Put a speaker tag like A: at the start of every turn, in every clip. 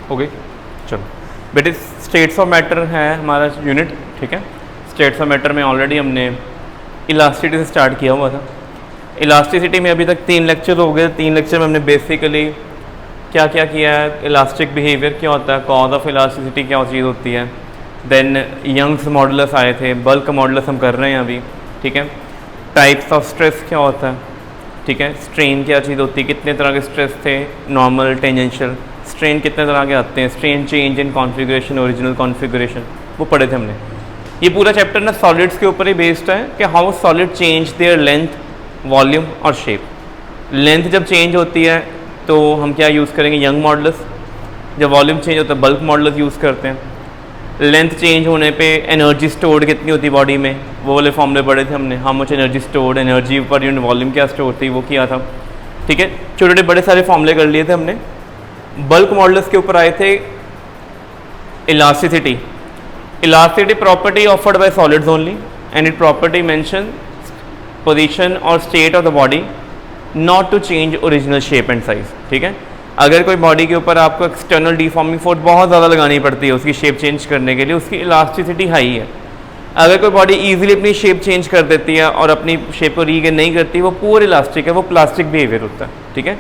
A: हो गई। चलो बेटे, स्टेट्स ऑफ मैटर है हमारा यूनिट, ठीक है। स्टेट्स ऑफ मैटर में ऑलरेडी हमने इलास्टिसिटी से स्टार्ट किया हुआ था। इलास्टिसिटी में अभी तक 3 लेक्चर हो गए। 3 लेक्चर में हमने बेसिकली क्या क्या किया है, इलास्टिक बिहेवियर क्या होता है, कॉज ऑफ इलास्टिसिटी क्या चीज़ होती है, देन यंग्स मॉडुलस आए थे, बल्क मॉडुलस हम कर रहे हैं अभी, ठीक है। टाइप्स ऑफ स्ट्रेस क्या होता है, ठीक है। स्ट्रेन क्या चीज़ होती है, कितने तरह के स्ट्रेस थे, नॉर्मल, टेंजेंशियल। स्ट्रेन कितने तरह के आते हैं, strain change in configuration, original configuration, वो पढ़े थे हमने। ये पूरा चैप्टर ना सॉलिड्स के ऊपर ही बेस्ड है कि how solid change their length, volume और शेप। लेंथ जब चेंज होती है तो हम क्या यूज़ करेंगे, यंग मॉडुलस। जब वॉल्यूम चेंज होता है बल्क मॉडुलस यूज़ करते हैं। लेंथ चेंज होने पे एनर्जी स्टोर्ड कितनी होती है बॉडी में, वो वाले फॉर्मूले पढ़े थे हमने। How much energy stored, energy per unit volume क्या स्टोर थी, वो किया था, ठीक है। छोटे छोटे बड़े सारे फॉर्मूले कर लिए थे हमने। बल्क मॉडुलस के ऊपर आए थे elasticity. Elasticity property offered by solids only and it property mention position और state of the body not to change original shape and size, ठीक है। अगर कोई बॉडी के ऊपर आपको एक्सटर्नल डिफॉर्मिंग फोर्स बहुत ज़्यादा लगानी पड़ती है उसकी शेप चेंज करने के लिए, उसकी इलास्टिसिटी हाई है। अगर कोई बॉडी इजीली अपनी शेप चेंज कर देती है और अपनी शेप को रीगेन नहीं करती, वो पूर इलास्टिक है, वो प्लास्टिक बिहेवियर होता है, ठीक है।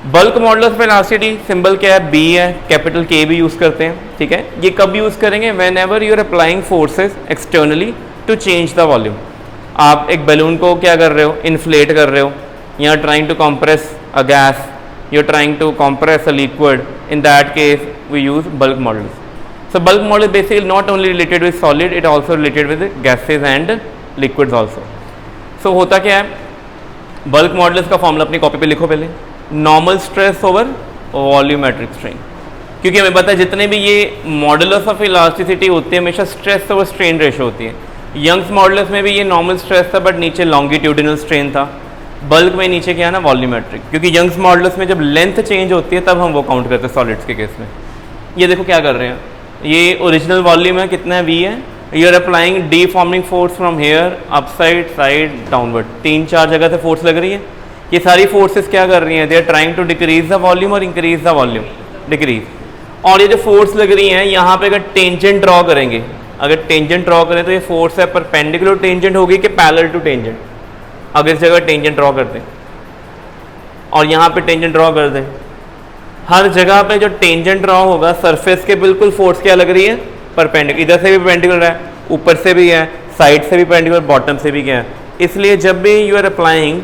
A: बल्क मॉडुलस पे इलास्टिसिटी सिंबल क्या है, बी है, कैपिटल के भी यूज़ करते हैं, ठीक है। ये कब यूज़ करेंगे, whenever you are applying forces externally to change the volume. आप एक बैलून को क्या कर रहे हो, इन्फ्लेट कर रहे हो, या trying to compress a gas, you're trying to compress a liquid, in that case we use bulk modulus. So bulk modulus basically not only related with solid, it also related with gases and liquids also. So होता क्या है, bulk modulus का formula अपनी copy पे लिखो पहले, normal stress over volumetric strain. क्योंकि हमें पता है जितने भी ये मॉडुलस ऑफ इलास्टिसिटी होती है हमेशा स्ट्रेस ओवर स्ट्रेन रेशो होती है। यंग्स मॉडुलस में भी ये नॉर्मल स्ट्रेस था बट नीचे लॉन्गिट्यूडिनल स्ट्रेन था। बल्क में नीचे क्या है ना, वॉल्यूमेट्रिक, क्योंकि यंग्स मॉडुलस में जब लेंथ चेंज होती है तब हम वो काउंट करते हैं सॉलिड्स के केस में। ये देखो क्या कर रहे हैं, ये ओरिजिनल वॉल्यूम है, कितना है, वी है। You are applying deforming force from here upside side downward, 3-4 जगह से फोर्स लग रही है। ये सारी फोर्सेस क्या कर रही हैं, they are trying to decrease the volume और इंक्रीज द वॉल्यूम, डिक्रीज। और ये जो फोर्स लग रही हैं यहाँ पे अगर टेंजेंट ड्रॉ करेंगे, अगर टेंजेंट ड्रॉ करें तो ये फोर्स है परपेंडिकुलर टेंजेंट होगी कि पैरेलल टू टेंजेंट। अगर इस जगह टेंजेंट ड्रॉ कर दें और यहाँ पे टेंजेंट ड्रॉ कर दें, हर जगह पे जो टेंजेंट ड्रॉ होगा सरफेस के बिल्कुल फोर्स क्या लग रही है, परपेंडिकुलर। इधर से भी परपेंडिकुलर है, ऊपर से भी है, साइड से भी परपेंडिकुलर, बॉटम से भी क्या है। इसलिए जब भी you are applying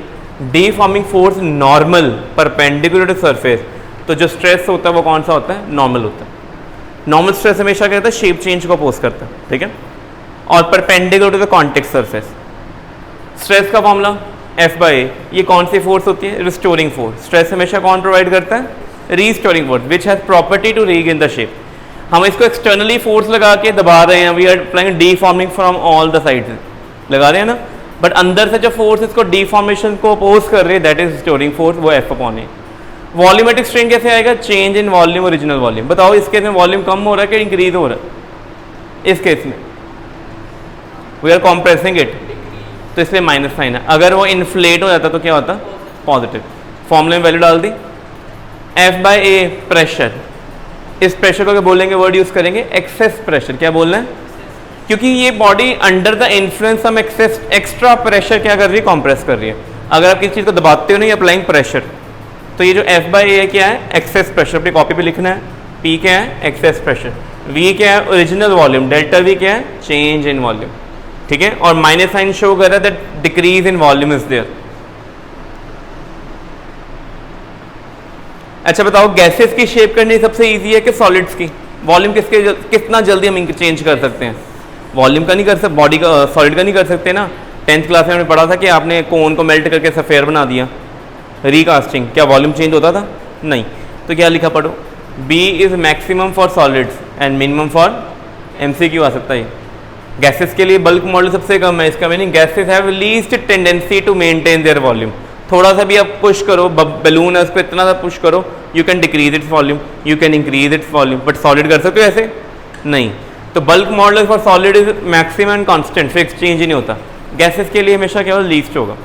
A: deforming force normal perpendicular to surface, तो जो स्ट्रेस होता है वो कौन सा होता है, नॉर्मल होता है। नॉर्मल स्ट्रेस हमेशा क्या होता है, शेप चेंज को अपोज करता है, ठीक है। और perpendicular to the context surface. Stress का फॉर्मूला F/A, ये कौन सी फोर्स होती है, रिस्टोरिंग फोर्स। स्ट्रेस हमेशा कौन प्रोवाइड करता है, restoring force, which has property to regain the shape. हम इसको एक्सटर्नली फोर्स लगा के दबा रहे हैं, we are applying deforming from all the sides लगा रहे हैं ना, बट अंदर से जो फोर्स इसको डीफॉर्मेशन को अपोज कर रही है दैट इज रिस्टोरिंग फोर्स, वो F/A। वॉल्यूमेट्रिक स्ट्रेन कैसे आएगा, change in volume original volume. बताओ इस केस में वॉल्यूम कम हो रहा है कि इंक्रीज हो रहा है, इस केस में वी आर कॉम्प्रेसिंग इट, तो इसलिए माइनस साइन है। अगर वो इन्फ्लेट हो जाता तो क्या होता, पॉजिटिव। फॉर्मूले में वैल्यू डाल दी, F/A प्रेशर। इस प्रेशर को क्या बोलेंगे, वर्ड यूज करेंगे एक्सेस प्रेशर। क्या बोलना है, क्योंकि ये बॉडी अंडर द इन्फ्लुएंस हम एक्स्ट्रा प्रेशर क्या कर रही है, कॉम्प्रेस कर रही है। अगर आप किसी चीज़ को दबाते हो नहीं, अप्लाइंग प्रेशर, तो ये जो F/A क्या है, एक्सेस प्रेशर। अपनी कॉपी पे लिखना है, P क्या है, एक्सेस प्रेशर, V क्या है, ओरिजिनल वॉल्यूम, डेल्टा V क्या है, चेंज इन वॉल्यूम, ठीक है। और माइनस साइन शो कर रहा है that decrease in volume is there. अच्छा बताओ, गैसेस की शेप करनी सबसे इजी है कि सॉलिड्स की? वॉल्यूम कितना जल्दी हम चेंज कर सकते हैं, वॉल्यूम का नहीं कर सकते, बॉडी का, सॉलिड का नहीं कर सकते ना। 10th क्लास में हमने पढ़ा था कि आपने कोन को मेल्ट करके सफ़ेयर बना दिया, रीकास्टिंग, क्या वॉल्यूम चेंज होता था, नहीं। तो क्या लिखा पढ़ो, B is maximum for solids and minimum for MCQ आ सकता है। गैसेस के लिए बल्क मॉडल सबसे कम है, इसका meaning gases have least tendency to maintain their volume. थोड़ा सा भी आप पुश करो, बैलून है उसको इतना सा पुश करो, you can decrease its volume, you can increase its volume, but solid कर सकते हो ऐसे नहीं। तो bulk model for solid is maximum and constant, fix change ही नहीं होता। गैसेस के लिए हमेशा केवल लीस्ट होगा।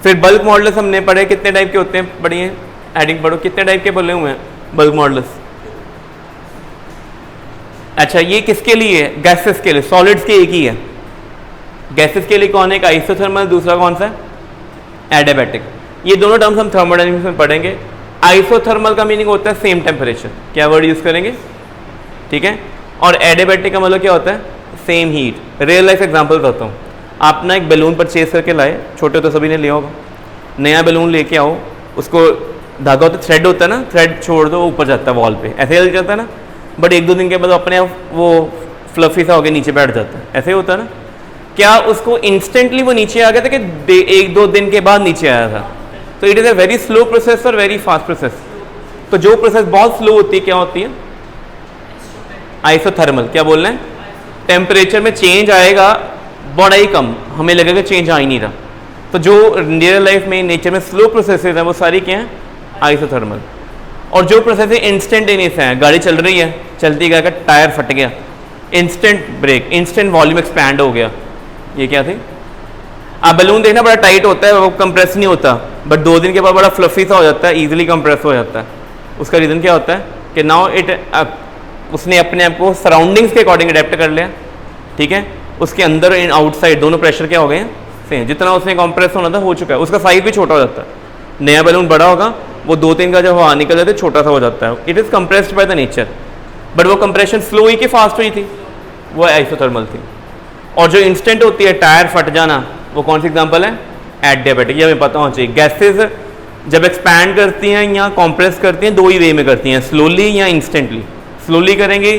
A: फिर बल्क मॉडल्स हमने पढ़े, कितने टाइप के होते हैं, पढ़िए, एडिंग पढ़ो, कितने टाइप के बोले हुए हैं, बल्क मॉडुलस? अच्छा, ये किसके लिए है? गैसेस के लिए। सॉलिड्स के एक ही है। गैसेस के लिए कौन है? एक आइसोथर्मल, दूसरा कौन सा है? एडियाबैटिक। ये दोनों टर्म्स हम थर्मोडायनेमिक्स में पढ़ेंगे। आइसोथर्मल का मीनिंग होता है सेम टेम्परेचर, क्या वर्ड यूज करेंगे, ठीक है। और एडियाबैटिक का मतलब क्या होता है? Same heat. Real life example बताता हूँ। आप ना एक बैलून परचेज करके लाए, छोटे तो सभी ने लिया होगा, नया बैलून लेके आओ, उसको धागा होता है, थ्रेड होता है ना, थ्रेड छोड़ दो, ऊपर जाता है वॉल पे, ऐसे ही जाता है ना। बट एक दो दिन के बाद अपने आप वो फ्लफी सा होकर नीचे बैठ जाता है, ऐसे ही होता है ना। क्या उसको इंस्टेंटली वो नीचे आ गया था कि एक दो दिन के बाद नीचे आया था? तो it is a very slow process और वेरी फास्ट प्रोसेस। तो जो प्रोसेस बहुत स्लो होती है क्या होती है? आइसोथर्मल। क्या बोल रहे हैं? टेम्परेचर में चेंज आएगा बड़ा ही कम, हमें लगेगा चेंज आ ही नहीं रहा। तो जो रियल लाइफ में नेचर में स्लो प्रोसेसेस हैं वो सारी क्या हैं? आइसोथर्मल। और जो प्रोसेस इंस्टेंटेनियस है, गाड़ी चल रही है, चलती गया, टायर फट गया, instant brake, instant volume expand हो गया, ये क्या थी? आप बैलून देखना बड़ा टाइट होता है, वो कंप्रेस नहीं होता, बट 2 दिन के बाद बड़ा फ्लफी सा हो जाता है, इजीली कंप्रेस हो जाता है। उसका रीज़न क्या होता है कि नाउ उसने अपने आप को सराउंडिंग्स के अकॉर्डिंग अडेप्ट कर लिया, ठीक है। उसके अंदर एंड आउटसाइड दोनों प्रेशर क्या हो गए हैं? सेम। जितना उसने कंप्रेस होना था हो चुका है, उसका साइज भी छोटा हो जाता है। नया बैलून बड़ा होगा, वो 2-3 का जब हवा निकल जाता है छोटा सा हो जाता है। It is compressed by the nature, but वो कंप्रेशन स्लो ही कि फास्ट हुई थी, वो आइसोथर्मल थी। और जो इंस्टेंट होती है, टायर फट जाना, वो कौन सी एग्जांपल है? एडियाबैटिक। ये हमें पता होना चाहिए। गैसेज जब एक्सपैंड करती हैं या कॉम्प्रेस करती हैं, 2 ही वे में करती हैं, स्लोली या इंस्टेंटली। स्लोली करेंगे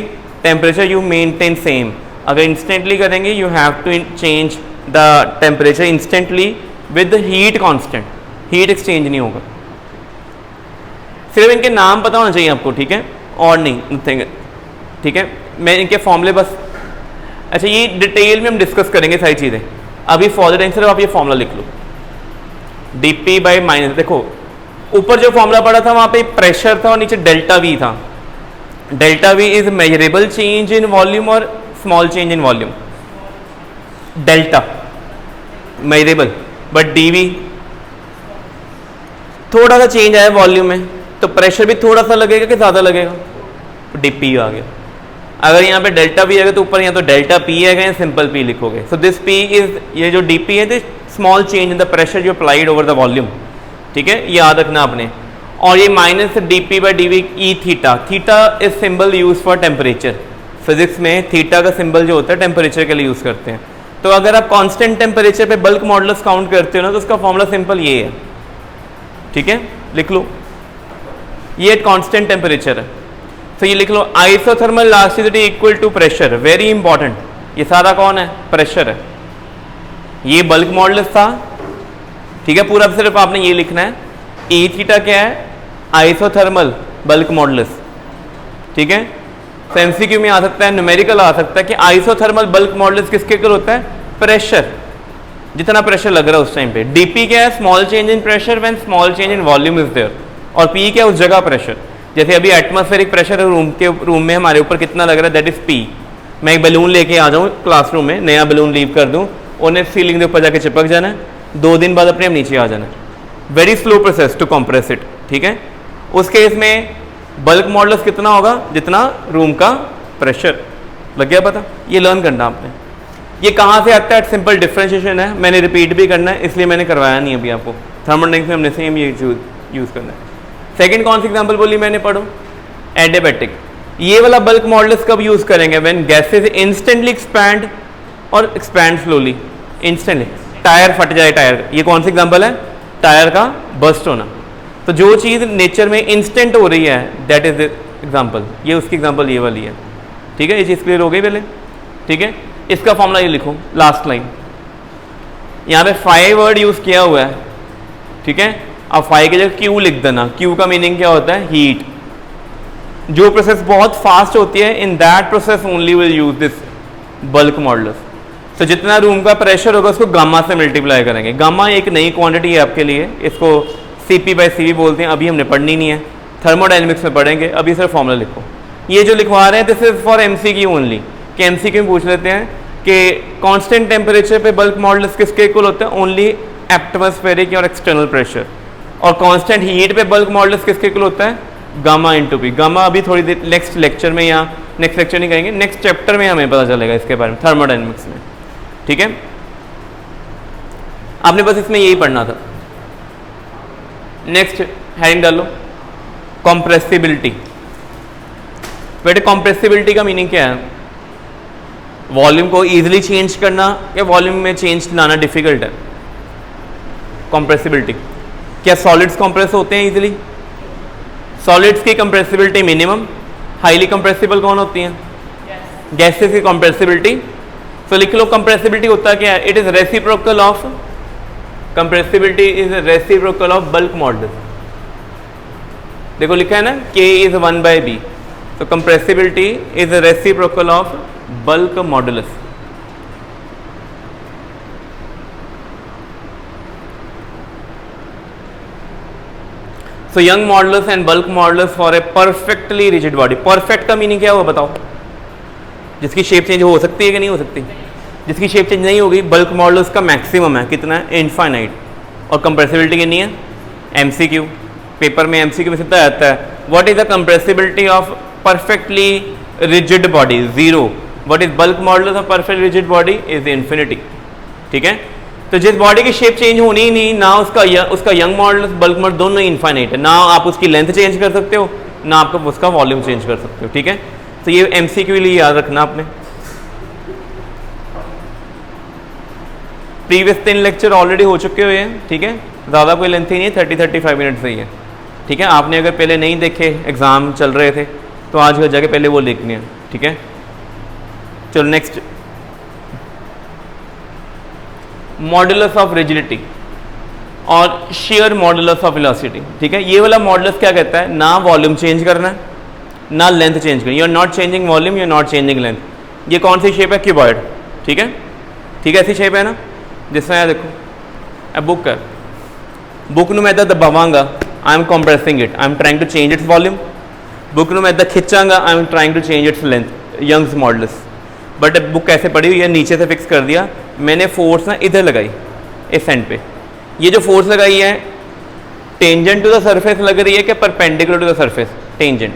A: टेम्परेचर यू मेंटेन सेम, अगर इंस्टेंटली करेंगे you have to change the temperature instantly with heat constant, heat exchange नहीं होगा। सिर्फ इनके नाम पता होना चाहिए आपको, ठीक है, और नहीं नथिंग, ठीक है। मैं इनके फॉर्मूले बस, अच्छा ये डिटेल में हम डिस्कस करेंगे सारी चीज़ें। अभी फॉर द टाइम सिर्फ आप ये फॉर्मूला लिख लो, dp बाई माइनस। देखो ऊपर जो फॉर्मूला पड़ा था वहाँ पे प्रेशर था और नीचे डेल्टा वी था। Delta v is measurable change in volume और small change in volume. Delta measurable, but dv थोड़ा सा चेंज आया वॉल्यूम में, तो प्रेशर भी थोड़ा सा लगेगा कि ज़्यादा लगेगा? तो dp आ गया। अगर यहाँ पे डेल्टा पी आएगा तो ऊपर यहाँ तो डेल्टा पी आएगा, या सिंपल पी लिखोगे। सो दिस पी इज, ये जो डी पी है this small change in the pressure जो अप्लाइड ओवर द वॉल्यूम, ठीक है, ये याद रखना आपने। और ये minus D P by D V E theta. Theta is symbol use for temperature. Physics में थीटा का सिंबल जो होता है टेम्परेचर के लिए यूज़ करते हैं। तो अगर आप कांस्टेंट टेम्परेचर पे बल्क मॉडुलस काउंट करते हो ना, तो उसका फॉर्मूला सिंपल ये है, ठीक है, लिख लो। ये कांस्टेंट टेम्परेचर है, तो ये लिख लो isothermal elasticity equal to pressure. Very important, ये सारा कौन है? प्रेशर है। ये बल्क मॉडुलस था, ठीक है, पूरा सिर्फ आपने ये लिखना है। ई थीटा क्या है? आइसोथर्मल बल्क मॉडुलस, ठीक है। तो एमसीक्यू में आ सकता है, न्यूमेरिकल आ सकता है कि आइसोथर्मल बल्क मॉडुलस किसके इक्वल होता है? प्रेशर, जितना प्रेशर लग रहा है उस टाइम पे। डीपी क्या है? Small change in pressure when small change in volume is there. और पी क्या है? उस जगह प्रेशर। जैसे अभी एटमॉस्फेरिक प्रेशर रूम में हमारे ऊपर कितना लग रहा है, दैट इज पी। मैं एक बैलून लेके आ जाऊँ क्लासरूम में, नया बैलून लीव कर दूँ, उन्हें सीलिंग के ऊपर जाके चिपक जाना है, 2 दिन बाद अपने आप नीचे आ जाना है। Very slow process to compress it, ठीक है। उस केस में बल्क मॉडुलस कितना होगा? जितना रूम का प्रेशर। लग गया पता? ये लर्न करना आपने। ये कहाँ से आता है? सिंपल डिफ्रेंशिएशन है, मैंने रिपीट भी करना है इसलिए मैंने करवाया नहीं अभी आपको। थर्मोडायनेमिक्स में हमने सेम ये यूज़ करना है। सेकंड कौन सी एग्जांपल बोली मैंने? पढ़ो, एडियाबैटिक। ये वाला बल्क मॉडुलस कब यूज़ करेंगे? व्हेन गैसेस इंस्टेंटली एक्सपैंड और एक्सपैंड स्लोली। इंस्टेंटली टायर फट जाए, टायर, ये कौन सी एग्जांपल है? टायर का बस्ट होना। तो जो चीज़ नेचर में इंस्टेंट हो रही है दैट इज एग्जांपल। ये उसकी एग्जांपल ये वाली है, ठीक है। ये चीज़ क्लियर हो गई पहले, ठीक है। इसका फॉर्मूला ये लिखो, लास्ट लाइन। यहाँ पे 5 वर्ड यूज़ किया हुआ है, ठीक है। अब 5 की जगह क्यू लिख देना। क्यू का मीनिंग क्या होता है? हीट। जो प्रोसेस बहुत फास्ट होती है, in that process only will use this bulk modulus. तो जितना रूम का प्रेशर होगा उसको गामा से मल्टीप्लाई करेंगे। गामा एक नई क्वांटिटी है आपके लिए, इसको सीपी बाई सीवी बोलते हैं। अभी हमने पढ़नी नहीं है, थर्मोडायनेमिक्स में पढ़ेंगे। अभी सिर्फ फॉर्मूला लिखो। ये जो लिखवा रहे हैं this is for MCQ only, कि एमसीक्यू में पूछ लेते हैं कि कांस्टेंट टेम्परेचर पे बल्क मॉडुलस किसके इक्वल होता है? ओनली एटमॉस्फेरिक और एक्सटर्नल प्रेशर। और कांस्टेंट हीट पे बल्क मॉडुलस किसके इक्वल होता है? Gamma into P. गामा अभी थोड़ी देर नेक्स्ट लेक्चर में, या नेक्स्ट लेक्चर नहीं करेंगे, नेक्स्ट चैप्टर में हमें पता चलेगा इसके बारे में, थर्मोडायनेमिक्स में। ठीक है, आपने बस इसमें यही पढ़ना था। नेक्स्ट हेडिंग डालो, कॉम्प्रेसिबिलिटी। बेटे कॉम्प्रेसिबिलिटी का मीनिंग क्या है? वॉल्यूम को इजीली चेंज करना या वॉल्यूम में चेंज लाना डिफिकल्ट है? कॉम्प्रेसिबिलिटी, क्या सॉलिड्स कॉम्प्रेस होते हैं इजीली? सॉलिड्स की कंप्रेसिबिलिटी मिनिमम। हाईली कंप्रेसिबल कौन होती हैं? गैसेस की कंप्रेसिबिलिटी। तो लिख लो कंप्रेसिबिलिटी होता क्या है? It is reciprocal of, compressibility is reciprocal of bulk modulus. देखो लिखा है ना, K इज 1/B, तो compressibility is reciprocal of bulk modulus. So young modulus and bulk modulus for a perfectly rigid body. Perfect का meaning क्या हुआ बताओ? जिसकी शेप चेंज हो सकती है कि नहीं हो सकती? जिसकी शेप चेंज नहीं होगी। बल्क मॉडुलस का मैक्सिमम है कितना है? इनफाइनाइट। और कंप्रेसिबिलिटी कितनी है? MCQ, पेपर में MCQ में सीधा आता है, what is the compressibility of perfectly rigid body? 0। What is bulk modulus of perfect rigid body? Is infinity. ठीक है, तो जिस बॉडी की शेप चेंज होनी ही नहीं, ना उसका यंग मॉडुलस बल्क मॉडुलस दोनों ही इनफाइनाइट है। ना आप उसकी लेंथ चेंज कर सकते हो, ना आप उसका वॉल्यूम चेंज कर सकते हो। ठीक है, तो ये MCQ के लिए याद रखना आपने। प्रीवियस 3 लेक्चर ऑलरेडी हो चुके हुए हैं। ठीक है, ज़्यादा कोई लेंथ ही नहीं है, 30-35 मिनट से ही है। ठीक है, आपने अगर पहले नहीं देखे, एग्ज़ाम चल रहे थे, तो आज घर जाके पहले वो लिखनी है। ठीक है, चलो नेक्स्ट, मॉडुलस ऑफ रिजिडिटी और शेयर मॉडुलस ऑफ वेलोसिटी। ठीक है, ये वाला मॉडुलस क्या कहता है? ना वॉल्यूम चेंज करना है, ना लेंथ चेंज करनी। You are not changing volume, you are not changing length. ये कौन सी शेप है? क्यूबॉइड। ठीक है, ठीक है, ऐसी शेप है ना, जिसमें देखो अब बुक कर, बुक ਨੂੰ ਮੈਂ ਇੱਦਾਂ ਦਬਾਵਾਂਗਾ, I am compressing it, I am trying to change its volume. Book ਨੂੰ मैं ਇੱਦਾਂ खिंचांगा, I am trying to change its length, Young's modulus. But book ऐसे पड़ी हुई है, नीचे से फिक्स कर दिया मैंने, फोर्स ना इधर लगाई इस एंड पे। ये जो फोर्स लगाई है टेंजेंट टू द सरफेस लग रही है कि perpendicular to the surface? Tangent.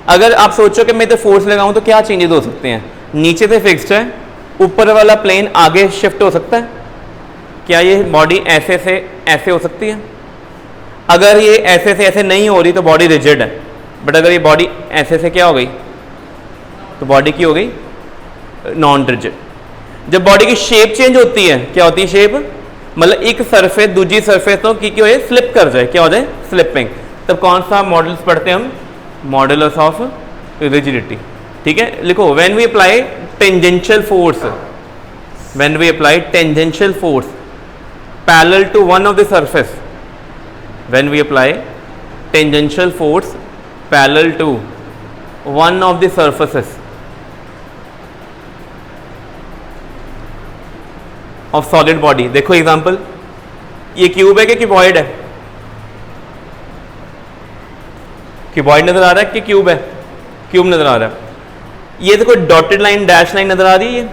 A: अगर आप सोचो कि मैं इधर फोर्स लगाऊं तो क्या चेंजेस हो सकते हैं? नीचे से फिक्स्ड है, ऊपर वाला प्लेन आगे शिफ्ट हो सकता है। क्या ये बॉडी ऐसे से ऐसे हो सकती है? अगर ये ऐसे से ऐसे नहीं हो रही तो बॉडी रिजिड है। बट अगर ये बॉडी ऐसे से क्या हो गई तो बॉडी की हो गई नॉन रिजिड। जब बॉडी की शेप चेंज होती है, क्या होती है शेप? मतलब एक सरफेस दूसरी सरफेस तो की हो जाए, स्लिप कर जाए, क्या हो जाए? स्लिपिंग। तब कौन सा मॉडुलस पढ़ते हैं हम? Modulus of rigidity. ठीक है, लिखो, when we apply tangential force, when we apply tangential force parallel to one of the surface, when we apply tangential force parallel to one of the surfaces of solid body। देखो example, ये cube है कि cuboid है? Cuboid नजर आ रहा है कि cube है? क्यूब नजर आ रहा है। ये देखो डॉटेड लाइन, डैश लाइन नजर आ रही है।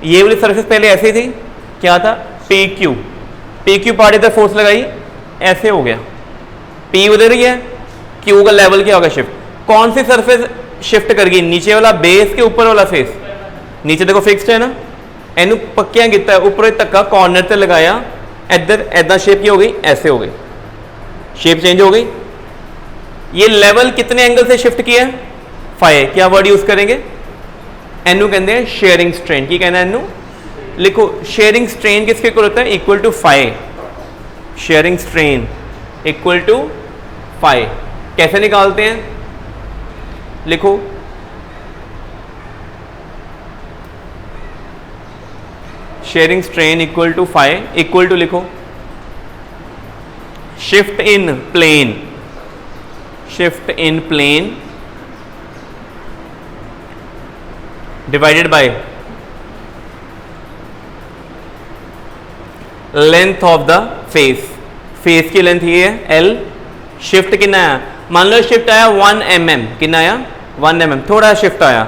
A: ये वाली सरफेस पहले ऐसी थी, क्या था? PQ। PQ पार्ट इधर फोर्स लगाई, ऐसे हो गया, P उधर ही है, Q का लेवल क्या होगा? शिफ्ट। कौन सी सरफेस शिफ्ट करेगी? नीचे वाला बेस के ऊपर वाला फेस? नीचे देखो फिक्स्ड है ना, एनू पक्किया किया, ऊपर धक्का कॉर्नर से लगाया, इधर ऐदा शेप की हो गई, ऐसे हो गई, शेप चेंज हो गई। ये लेवल कितने एंगल से शिफ्ट किया है? फाई। क्या वर्ड यूज करेंगे? एनू कहते हैं शेयरिंग स्ट्रेन। की कहना है एनू? लिखो, शेयरिंग स्ट्रेन किसके इक्वल होता है? Equal to phi. Shearing strain equal to phi. कैसे निकालते हैं? लिखो, shearing strain equal to phi, equal to लिखो shift in plane, shift in plane divided by length of the face. Face की length ये है L। शिफ्ट कितना आया? मान लो शिफ्ट आया 1 mm, कितना आया? 1 mm। थोड़ा शिफ्ट आया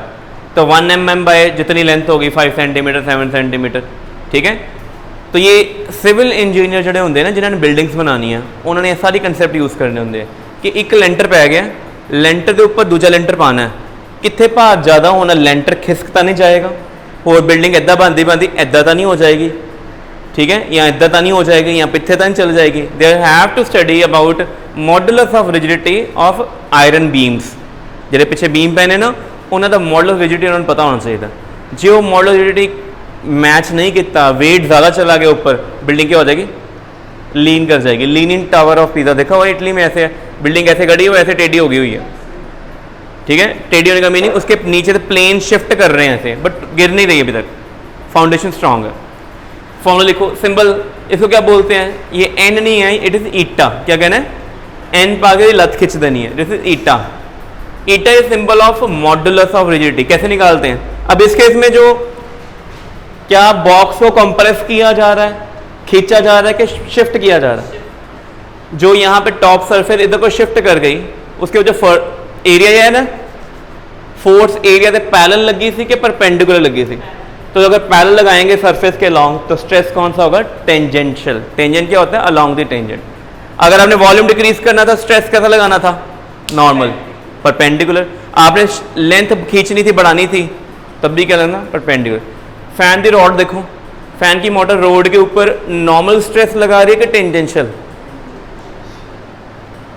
A: तो 1 mm बाय जितनी लेंथ होगी 5 सेंटीमीटर 7 सेंटीमीटर। ठीक है, तो ये सिविल इंजीनियर जोड़े होंगे ना, जिन्होंने बिल्डिंग्स बनानी है, उन्होंने सारी कंसेप्ट यूज़ करने होंगे। कि एक लेंटर पै गया, लेंटर के उपर दूजा लेंटर पाना है, कितने भार ज़्यादा होना, लेंटर खिसकता नहीं जाएगा, और बिल्डिंग इदा बनती बनती इदा तो नहीं हो जाएगी, ठीक है, या इदा तो नहीं हो जाएगी, या पिछे तो नहीं चल जाएगी। They have to study about modulus of rigidity of iron beams, जो पिछे बीम पैने ना उन्होंने मॉडल ऑफ रिजिडिटी उन्होंने पता होना चाहिए। जो वो मॉडल ऑफ रिजिडिटी मैच नहीं किया, वेट ज़्यादा चला गया ऊपर, बिल्डिंग क्या हो जाएगी, लीन कर जाएगी। लीनिंग टावर ऑफ पीज़ा देखा हुआ इटली में, ऐसे बिल्डिंग ऐसे खड़ी है, ऐसे टेढ़ी हो गई हुई है, ठीक है। टेढ़ी होने का मीनिंग उसके नीचे से प्लेन शिफ्ट कर रहे हैं ऐसे, बट गिर नहीं रही अभी तक, फाउंडेशन स्ट्रांग है। फॉर्मूला लिखो, सिंबल इसको क्या बोलते हैं, ये एन नहीं है, इट इज ईटा। क्या कहना है, एन पा के लत खिंच देनी है, this is eta. Eta is symbol of modulus of rigidity. कैसे निकालते हैं, अब इस केस में जो क्या बॉक्स को कंप्रेस किया जा रहा है, खींचा जा रहा है कि शिफ्ट किया जा रहा है, जो यहाँ पे टॉप सरफेस इधर को शिफ्ट कर गई, उसके जो एरिया है ना, फोर्स एरिया से पैरेलल लगी थी कि परपेंडिकुलर लगी थी, तो अगर पैरेलल लगाएंगे सरफेस के अलोंग तो स्ट्रेस कौन सा होगा, टेंजेंशियल। टेंजेंट क्या होता है, अलोंग द टेंजेंट। अगर आपने वॉल्यूम डिक्रीज करना था, स्ट्रेस कैसा लगाना था, नॉर्मल, परपेंडिकुलर। आपने लेंथ खींचनी थी, बढ़ानी थी, तब भी क्या लगना, परपेंडिकुलर। फैन की रॉड देखो, फैन की मोटर रोड के ऊपर नॉर्मल स्ट्रेस लगा रही है कि टेंजेंशियल,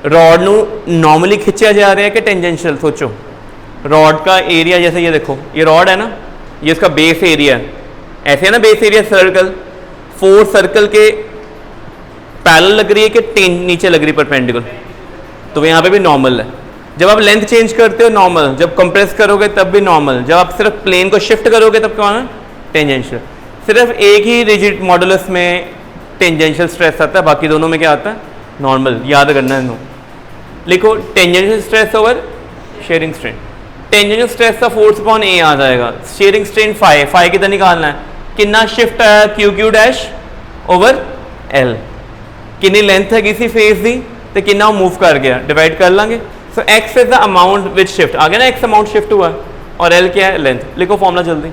A: रॉड नू नॉर्मली खिंचा जा रहा है कि टेंजेंशियल। सोचो, रॉड का एरिया जैसे ये देखो, ये रॉड है ना, ये इसका बेस एरिया है, ऐसे है ना base area circle, force circle के पैरेलल लग रही है कि नीचे लग रही है परपेंडिकुलर, तो यहाँ पे भी नॉर्मल है। जब आप लेंथ चेंज करते हो नॉर्मल, जब कंप्रेस करोगे तब भी नॉर्मल, जब आप सिर्फ प्लेन को शिफ्ट करोगे तब क्या होना, टेंजेंशियल। सिर्फ एक ही रिजिड मॉडुलस में टेंजेंशियल स्ट्रेस आता है, बाकी दोनों में क्या आता है, नॉर्मल। याद करना है, लिखो tangential stress over sharing strain. Tangential stress का फोर्स अपॉन ए आ जाएगा, शेयरिंग स्ट्रेन फाई, फाई कितना निकालना है, कितना शिफ्ट आया Q Q dash over L, कितनी लेंथ है किसी फेस की तो कितना मूव कर गया, डिवाइड कर लांगे। So x is the amount which shift आ गया ना, एक्स अमाउंट शिफ्ट हुआ और एल क्या है, लेंथ। लिखो फॉर्मूला जल्दी,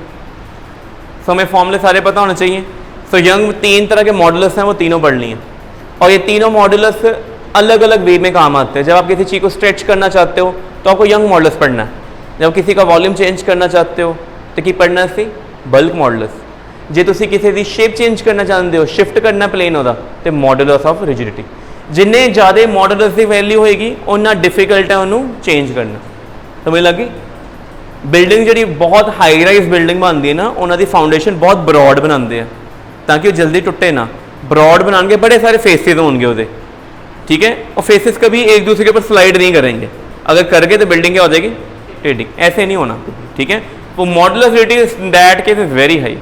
A: सो हमें फॉर्मूले सारे पता होने चाहिए। सो यंग तीन तरह के मॉडुलस हैं, वो तीनों पढ़ लिए, और ये तीनों मॉडुलस अलग अलग वे में काम आते हैं। जब आप किसी चीज़ को स्ट्रेच करना चाहते हो तो आपको यंग मॉडुलस पढ़ना है, जब किसी का वॉल्यूम चेंज करना चाहते हो तो की पढ़ना सी बल्क मॉडुलस, जे तुसी किसी की शेप चेंज करना चाहते हो, शिफ्ट करना प्लेन होता तो मॉडुलस ऑफ रिजिडिटी। जिन्हें ज़्यादा मॉडुलस की वैल्यू होएगी उन्ना डिफिकल्ट है उन्होंने चेंज करना। समझ लगी, बिल्डिंग जी बहुत हाई राइज बिल्डिंग बनती है ना, उन्होंने फाउंडेशन बहुत ब्रॉड बनाते हैं ताकि वो जल्दी टुटे ना, ब्रॉड बनाएंगे, बड़े सारे फेसेस होंगे वो, ठीक है, और फेसेस कभी एक दूसरे के ऊपर स्लाइड नहीं करेंगे, अगर कर गए तो बिल्डिंग क्या हो जाएगी, टेढ़ी। ऐसे नहीं होना, ठीक है। वो modulus rigidity that case is very high,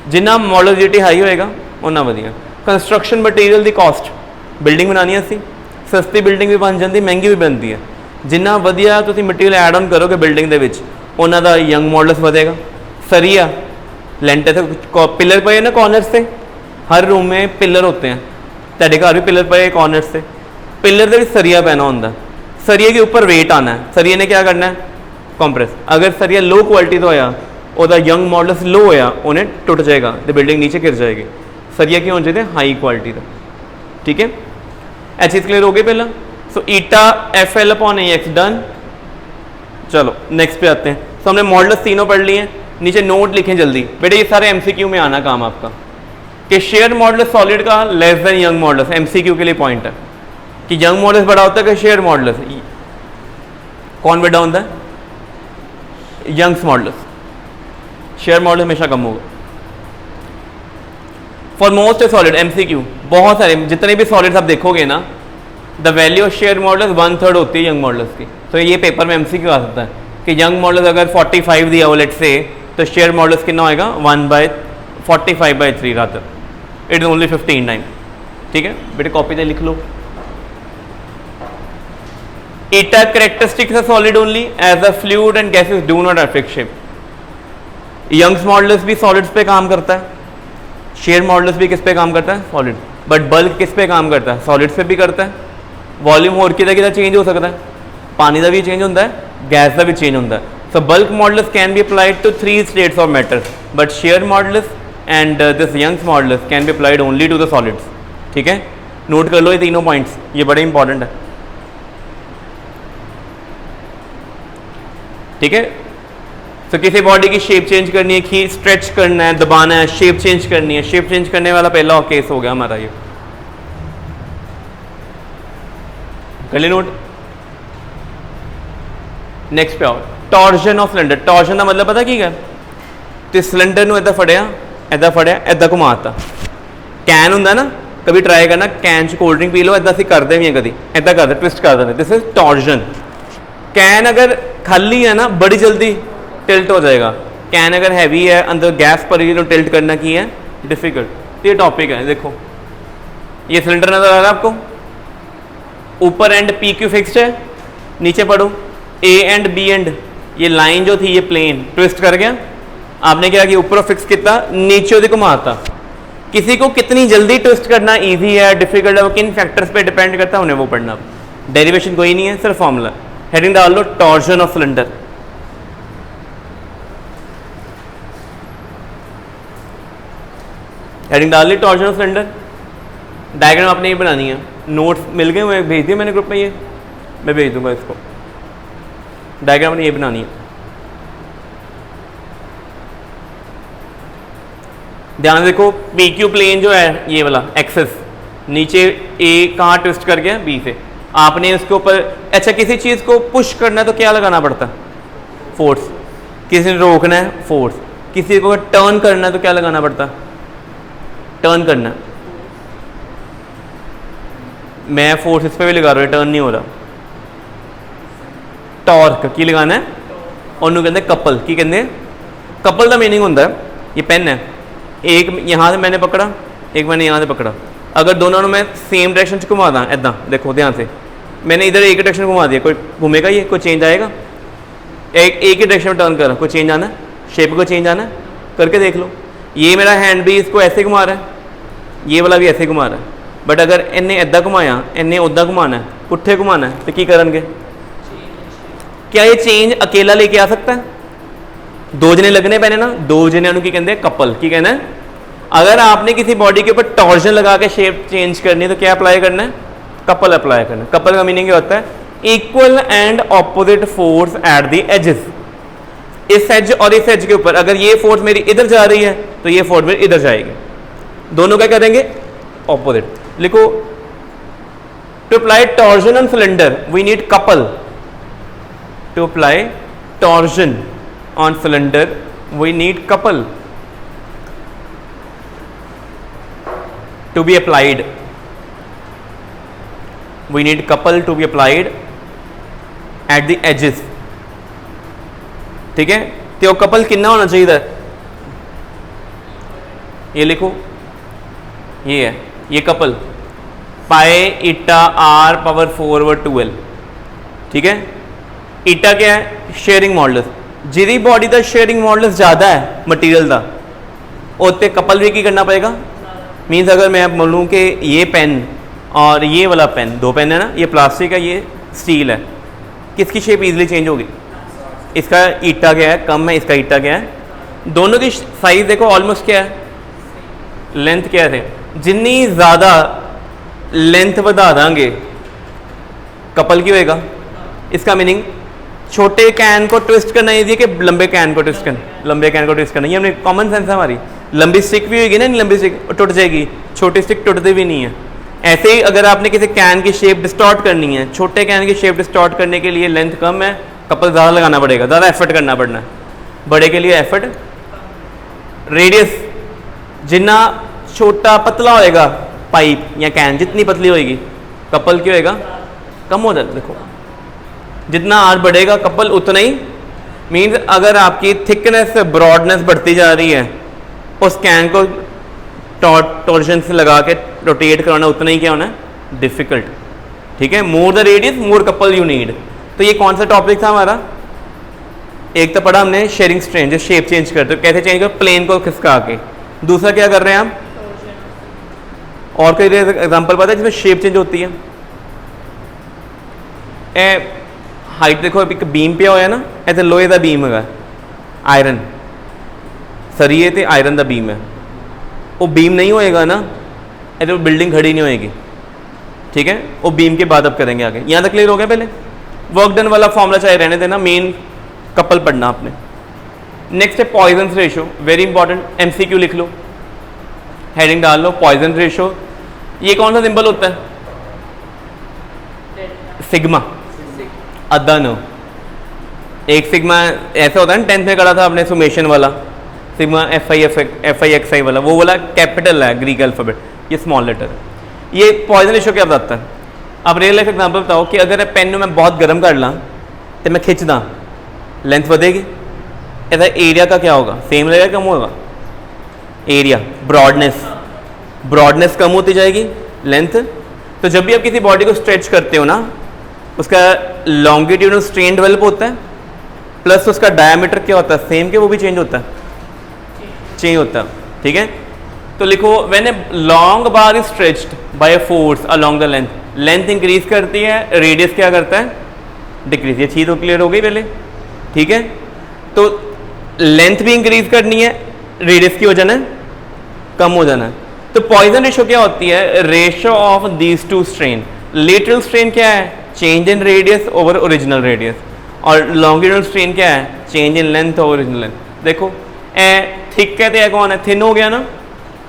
A: Jinnah modulus rigidity high होएगा उन्ना वधिया। कंस्ट्रक्शन मटीरियल की कॉस्ट, बिल्डिंग बनानी असी सस्ती बिल्डिंग भी बन जाती, महंगी भी बनती है, जिन्ना वधिया तुसीं मटीरियल ऐड ऑन करोगे बिल्डिंग दे विच उन्हां दा यंग मॉडुलस वधेगा। सरिया लेंटर से पिलर पे ना कॉर्नर से, हर रूम में पिलर होते हैं, तेरे घर भी पिलर पे कॉर्नर से, पिलर से भी सरिया पैना होता, सरिये के ऊपर वेट आना है, सरिये ने क्या करना है, कंप्रेस। अगर सरिया लो क्वालिटी का होया, ਉਹਦਾ यंग मॉडुलस लो होया, उन्हें टुट जाएगा तो बिल्डिंग नीचे गिर जाएगी। सरिया क्यों होना चाहिए, हाई क्वालिटी का, ठीक है। यह चीज़ क्लियर हो गई पहला। सो ईटा एफ एल अपॉन ए एक्स डन। चलो नेक्स्ट पे आते हैं। तो हमने मॉडुलस तीनों पढ़ लिए हैं, नीचे नोट लिखें जल्दी बेटे, ये सारे एमसीक्यू में आना काम आपका, कि शेयर मॉडुलस सॉलिड का less than young modulus, MCQ के लिए पॉइंट है कि यंग मॉडुलस बड़ा होता है कि शेयर मॉडुलस, कौन बड़ा होता है, यंग्स मॉडुलस, शेयर मॉडुलस हमेशा कम होगा। फॉर मोस्ट सॉलिड एमसीक्यू, बहुत सारे जितने भी सॉलिड्स आप देखोगे ना, the value of share modulus 1/3 होती है यंग मॉडुलस की। तो ये पेपर में एमसीक्यू आ सकता है कि यंग मॉडुलस अगर 45 दिया हो लेट से, तो शेयर मॉडुलस कितना होएगा 1/45/3 rather, it is only 15 time, ठीक है बेटे, कॉपी पे लिख लो। Eta characteristics of solid only as a fluid and gases do not affect shape. Young's modulus भी सॉलिड्स पे काम करता है, शेयर मॉडुलस भी किस पे काम करता है, सॉलिड, बट बल्क किस पे काम करता है, सॉलिड्स पे भी करता है। वॉल्यूम होर कितना चेंज हो सकता है, पानी का भी चेंज होता है, गैस का भी चेंज होता है। So bulk modulus can be applied to 3 states of matter, but shear modulus and this Young's modulus can be applied only to the solids, ठीक है। नोट कर लो ये तीनों पॉइंट्स, ये बड़े इंपॉर्टेंट है। ठीक है। तो किसी बॉडी की शेप चेंज करनी है, कि स्ट्रेच करना है, दबाना है, शेप चेंज करनी है, शेप चेंज करने वाला पहला केस हो गया हमारा ये, कर ले नोट। नेक्स्ट पे आओ, टॉर्जन ऑफ सिलेंडर। टॉर्जन का मतलब पता की है, तो सिलेंडर ਨੂੰ इदा फड़िया इदा घुमाता। कैन होंगे ना, कभी ट्राई करना कैन च कोल्ड ड्रिंक पी लो, इदा करते भी हैं, कभी इदा करते ट्विस्ट कर देते, दिस इज टॉर्जन। कैन अगर खाली है ना बड़ी जल्दी टिल्ट हो जाएगा, कैन अगर हैवी है अंदर गैस पर ही तो टिल्ट करना की है डिफिकल्ट। तो ये टॉपिक है, देखो ये सिलेंडर नजर आ रहा है आपको, ऊपर एंड पी क्यू फिक्स्ड है, नीचे पढ़ो ए एंड बी एंड, ये लाइन जो थी ये प्लेन ट्विस्ट कर गया, आपने क्या किया ऊपर फिक्स किया, नीचे घुमाता। किसी को कितनी जल्दी ट्विस्ट करना इजी है डिफिकल्ट है, वो किन फैक्टर्स पे डिपेंड करता है, उन्हें वो पढ़ना। डेरिवेशन कोई नहीं है, सिर्फ फॉर्मूला। हेडिंग डाल लो टॉर्जन ऑफ सिलेंडर। हेडिंग डाल ली टॉर्जन ऑफ सिलेंडर। डायग्राम आपने ये बनानी है, नोट्स मिल गए हुए, भेज दिए मैंने ग्रुप में, ये मैं भेज दूंगा इसको। डायग्राम ने ये बनानी है, ध्यान देखो। पी क्यू प्लेन जो है ये वाला एक्सेस, नीचे ए कहाँ ट्विस्ट कर गया, बी से, आपने उसके ऊपर, अच्छा किसी चीज़ को पुश करना है तो क्या लगाना पड़ता है, फोर्स। किसी ने रोकना है फोर्स, किसी को टर्न करना है तो क्या लगाना पड़ता है, टर्न करना। मैं फोर्स इस पर भी लगा रहा हूँ, टर्न नहीं हो रहा। टॉर्क की लगाना है, और कहते कपल की कहते, कपल का मीनिंग होता है, ये पेन है, एक यहाँ से मैंने पकड़ा, एक मैंने यहाँ से पकड़ा, अगर दोनों मैं सेम डायरेक्शन से घुमा दा, ऐदा देखो ध्यान से, मैंने इधर एक डायरेक्शन घुमा दिया, कोई घूमेगा, ये कोई चेंज आएगा, एक ही डायरेक्शन में टर्न कर रहा, कोई चेंज आना है, शेप को चेंज आना है, करके देख लो। ये मेरा हैंड भी इसको ऐसे घुमा रहा है, ये वाला भी ऐसे घुमा रहा है, बट अगर इन्हें इदा घुमाया, इन्हें उदा घुमाना है, पुट्ठे घुमाना है, तो की करेंगे, क्या ये चेंज अकेला लेके आ सकता है, दो जने लगने पैने ना, दो जने की कहते हैं कपल, की कहना है। अगर आपने किसी बॉडी के ऊपर टॉर्जन लगा के शेप चेंज करनी है तो क्या अप्लाई करना है, कपल अप्लाई करना है। कपल का मीनिंग क्या होता है, equal and opposite force at the edges. इस एज और इस एज के ऊपर अगर ये फोर्स मेरी इधर जा रही है तो ये फोर्स मेरी इधर जाएगी, दोनों क्या करेंगे, ऑपोजिट। लिखो, to apply torsion on cylinder we need couple. To apply torsion on cylinder we need couple to be applied, we need couple to be applied at the edges। ठीक है, तो कपल कितना होना चाहिए, ये लिखो, ये है, ये कपल पाए ईटा r पावर 4/12। ठीक है, ईटा क्या है, शेयरिंग मॉडुलस। जिहदी बॉडी का शेयरिंग मॉडुलस ज़्यादा है मटीरियल का, उत्ते कपल भी की करना पड़ेगा। मीन्स अगर मैं बोलूँ कि ये पेन और ये वाला पेन, दो पेन है ना, ये प्लास्टिक है, ये स्टील है, किसकी शेप इजीली चेंज होगी, इसका ईटा क्या है, कम है, इसका ईटा क्या है, दोनों की साइज देखो ऑलमोस्ट क्या है, लेंथ क्या है, जितनी ज़्यादा लेंथ बढ़ा देंगे कपल की होएगा। इसका मीनिंग छोटे कैन को ट्विस्ट करना इजी है कि लंबे कैन को ट्विस्ट करना, लंबे कैन को ट्विस्ट करना, ये हमने कॉमन सेंस है हमारी। लंबी स्टिक भी होगी ना, लंबी स्टिक टूट जाएगी, छोटी स्टिक टूटती भी नहीं है। ऐसे ही अगर आपने किसी कैन की शेप डिस्टॉर्ट करनी है, छोटे कैन की शेप डिस्टॉर्ट करने के लिए लेंथ कम है, कपल ज़्यादा लगाना पड़ेगा, ज़्यादा एफर्ट करना पड़ना है, बड़े के लिए एफर्ट। रेडियस जितना छोटा पतला होएगा पाइप या कैन, जितनी पतली होएगी कपल की होएगा कम हो जाएगा। देखो जितना आर बढ़ेगा कपल उतना ही, मीन्स अगर आपकी थिकनेस ब्रॉडनेस बढ़ती जा रही है, उस कैन को टॉर्जन से लगा के रोटेट कराना उतना ही क्या होना है, डिफिकल्ट। ठीक है, more the radius more couple you need. तो ये कौन सा टॉपिक था हमारा, एक तो पढ़ा हमने शेयरिंग स्ट्रेन, जो शेप चेंज करते हो, कैसे चेंज कर, प्लेन को खिसका के। दूसरा क्या कर रहे हैं हम, और कोई एग्जाम्पल पता है जिसमें शेप चेंज होती है, हाइट देखो, एक बीम पे होया ना, ऐसे लोहे का बीम है, आयरन सरिये ते आयरन का बीम है, वो बीम नहीं होएगा ना, ऐसे बिल्डिंग खड़ी नहीं होएगी। ठीक है, वो बीम के बाद अब करेंगे आगे। यहाँ तक क्लियर हो गया, पहले वर्क डन वाला फॉर्मूला चाहे रहने देना, मेन कपल पढ़ना आपने। नेक्स्ट है Poisson ratio, very important, MCQ लिख लो, हेडिंग डाल लो, पॉइजन रेशो। ये कौन सा सिंबल होता है? सिग्मा, अद्धा नो। एक सिग्मा ऐसा होता है ना, 10th में करा था आपने सुमेशन वाला, सिग्मा FI वाला, वो वाला कैपिटल है ग्रीक अल्फाबेट, ये स्मॉल लेटर है। ये पॉइजन रेशो क्या बताता है? अब रियल लाइफ एग्जांपल बताओ कि अगर पेन में बहुत गर्म कर ला तो मैं खिंच दा, लेंथ बढ़ेगी, ऐसा एरिया का क्या होगा? सेम रहेगा, कम होगा? एरिया, ब्रॉडनेस कम होती जाएगी, लेंथ। तो जब भी आप किसी बॉडी को स्ट्रेच करते हो ना, उसका लॉन्गिट्यूडनल स्ट्रेन डेवलप होता है, प्लस उसका डायमीटर क्या होता है? सेम के वो भी चेंज होता है, चेंज होता है, ठीक है। तो लिखो, when a long bar is stretched by a force along the length, length increase करती है, रेडियस क्या करता है? डिक्रीज। ये चीज़ तो क्लियर हो गई पहले, ठीक है। तो लेंथ भी इंक्रीज करनी है, रेडियस की हो जाना है, कम हो जाना है। तो पॉइजन रेशो क्या होती है? Ratio of these two strain. Lateral strain क्या है? Change in radius over original radius. और लॉन्गिट्यूडनल स्ट्रेन क्या है? Change in length over original length. देखो ए थिक कहते हैं, कौन है? थिन हो गया ना,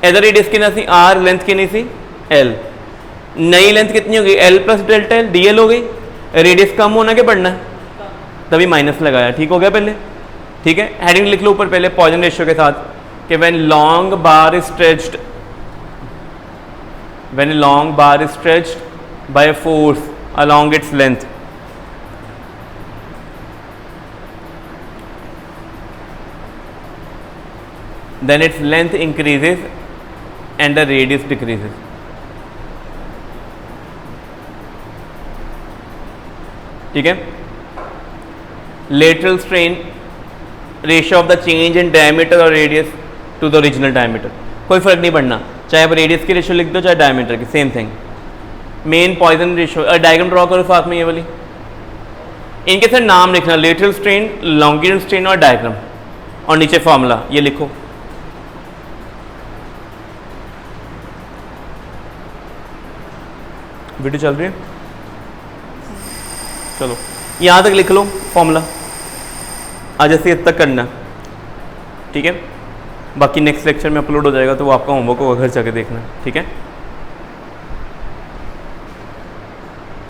A: इधर रेडियस कितना सी? आर, लेंथ कितनी सी? एल। नई लेंथ कितनी होगी? L plus delta L, D L हो गई। रेडियस कम होना के बढ़ना है? तभी माइनस लगाया, ठीक हो गया पहले, ठीक है। हेडिंग लिख लो ऊपर पहले पॉइजन रेशियो के साथ कि when long bar is stretched, when long bar is stretched by force along its length, then its length increases and the radius decreases. ठीक है। lateral strain ratio of the change in diameter or radius to the original diameter, कोई फर्क नहीं पड़ना, चाहे आप radius की ratio लिख दो चाहे डायमीटर की, same thing. Main Poisson ratio, diagram draw करो साथ में ये वाली, इनके साथ नाम लिखना, लेटरल स्ट्रेन, लॉन्गिट्यूडनल स्ट्रेन और डायग्राम, और नीचे फॉर्मूला ये लिखो। वीडियो चल रही है? चलो यहाँ तक लिख लो फॉर्मूला, आज ऐसे तक करना, ठीक है। बाकी नेक्स्ट लेक्चर में अपलोड हो जाएगा, तो वो आपका होमवर्क होगा, घर जाके देखना, ठीक है।